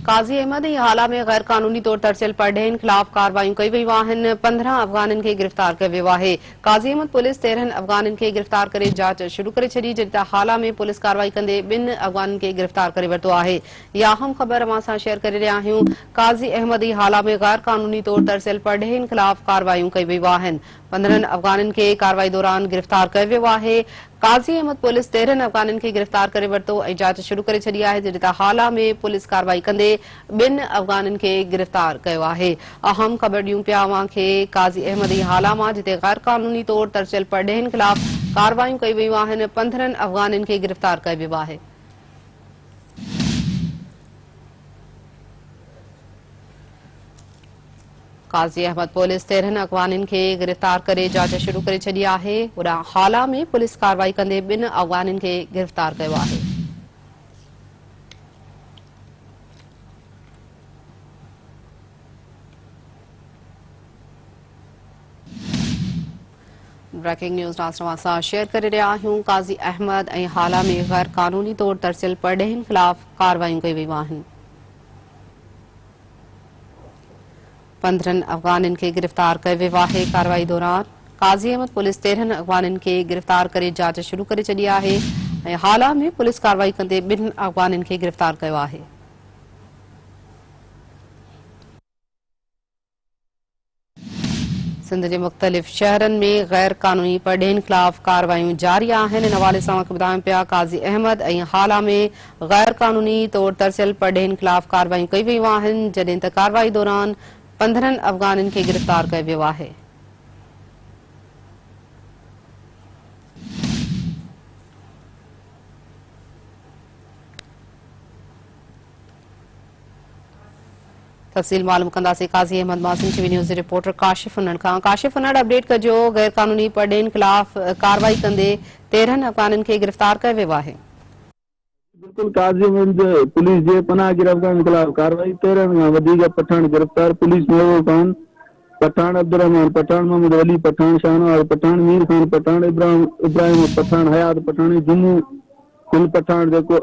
काजी अहमद हाला में गैर कानूनी तौर तरसियल पढ़ेन खिलाफ कार्रवाई कई वही आहिनि। 15 अफगानन के गिरफ्तार कयो वियो आहे। काजी अहमद पुलिस 13 अफगानन के गिरफ्तार करे जांच शुरू करे छॾी, जॾहिं हाला में पुलिस कार्रवाई कंदे 2 अफगानन के गिरफ्तार करे वरितो आहे। इहा अहम ख़बर अवां सां शेयर करे रहिया आहियूं। काजी अहमद हाला में गैर कानूनी तौर तरसियल पढ़ेन खिलाफ कार्रवाई कई वयूं आहिनि। 15 अफगानन के कार्रवाई दौरान गिरफ्तार कयो वियो आहे। काजी अहमद पुलिस 13 अफगानन के गिरफ्तार करे वरितो ऐं जांच शुरू करे छॾी आहे, जॾहिं हाला में पुलिस कार्रवाई कंदे 2 अफगानन के गिरफ्तार कयो आहे। अहम ख़बर ॾियूं पिया अवां खे काजी अहमद हाला मां, जिते गैर कानूनी तौर तरसियल पढ़ेन खिलाफ कार्रवाई कई वयूं आहिनि। 15 अफगानन के गिरफ्तार कयो वियो आहे। काजी अहमद पुलिस 13 अफगानन के गिरफ्तार करे जांच शुरू करे छॾी आहे। ओॾां हाला में पुलिस कार्रवाई कंदे 2 अफगानन के गिरफ्तार कयो आहे। ब्रेकिंग न्यूज़ नाज़रीन सां शेयर करे रहिया आहियूं। काजी अहमद ऐं हाला में गैर कानूनी तौर तरसियल पढ़ेन खिलाफ कार्रवाई कई वयूं आहिनि। 15 अफगानन के गिरफ्तार कयो वियो आहे। कार्रवाई दौरान काजी अहमद पुलिस 13 अफगानन के गिरफ्तार करे जांच शुरू करे छॾी आहे ऐं हाला में पुलिस कार्रवाई कंदे 2 अफगानन के गिरफ्तार कयो आहे। सिंध जे मुख़्तलिफ़ शहरन में गैर कानूनी पढ़ेन खिलाफ कार्रवाई जारी आहिनि। इन हवाले सां ॿुधायूं पिया काजी अहमद ऐं हाला में गैर कानूनी तौर तरसियल पढ़ेन खिलाफ कार्रवाई कई वयूं आहिनि, जॾहिं त कार्रवाई दौरान 15 अफगानन के गिरफ्तार कयो वियो आहे। तफ़सील मालूम कंदासीं काजी अहमद मासूम टीवी न्यूज़ रिपोर्टर काशिफ उन्हड़ खां। काशिफ उन्हड़, अपडेट कजो, गैर कानूनी पढ़ेन खिलाफ कार्रवाई कंदे 13 अफगानन के गिरफ्तार कयो वियो आहे। बिल्कुल, काजी अहमद पुलिस जे पनाह गिर अफगान खिलाफ कार्रवाई। 13 खां वधीक पठान गिरफ्तार। पुलिस महबूब खान पठान, अब्दुर्रहमान पठान, मोहम्मद वली पठान, शाहनवाज पठान, मीर खान पठान, इब्राहिम पठान, हयात पठान, जुम्मू कुल पठान जेको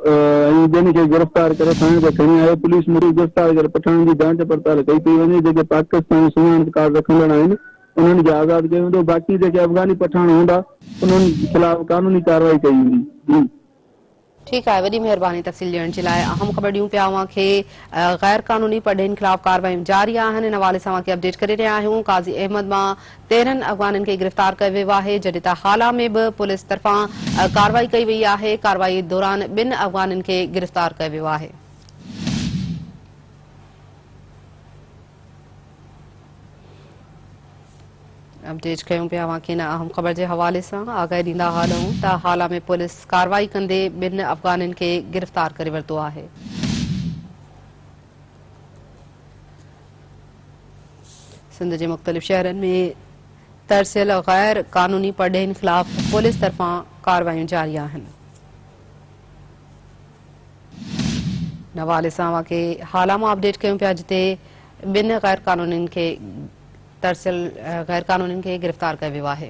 जन खे गिरफ्तार करे थाणे ते खणी आयो। पुलिस मुताबिक़ गिरफ्तार करे पठान जी जांच पड़ताल कई पई वञे। जेके पाकिस्तानी सुञाणप कार्ड रखंदड़ आहिनि उन्हनि खे आज़ाद कयो वेंदो। बाक़ी जेके अफगानी पठान हूंदा उन्हनि खिलाफ कानूनी कार्रवाई कई वेंदी। ठीक है, वही मेहरबानी तफ़सील ॾियण जे लाइ। अहम ख़बर ॾियूं पिया अवां खे गैर कानूनी पढ़ेन खिलाफ कार्रवाई जारी आहिनि। इन हवाले सां अवां खे अपडेट करे रहिया आहियूं। काजी अहमद मां 13 अफगानन के गिरफ्तार कयो वियो आहे, जॾहिं त हाला में बि पुलिस तरफ़ां कार्रवाई कई वई आहे। कार्रवाई दौरान 2 अफगानन के गिरफ्तार कयो वियो आहे। अपडेट कयूं पिया अवां खे इन अहम ख़बर जे हवाले सां। आगाही ॾींदा हलूं त हाला में पुलिस कार्रवाई कंदे 2 अफगानन के गिरफ्तार करे वरितो आहे। सिंध जे मुख़्तलिफ़ शहरन में तरसियल गैर कानूनी पढ़ेन खिलाफ पुलिस तरफ़ां कार्रवाई जारी आहिनि। इन हवाले सां अवां खे हाला मां अपडेट कयूं पिया, जिते 2 गैर कानूनी के गिरफ्तार कयो वियो आहे।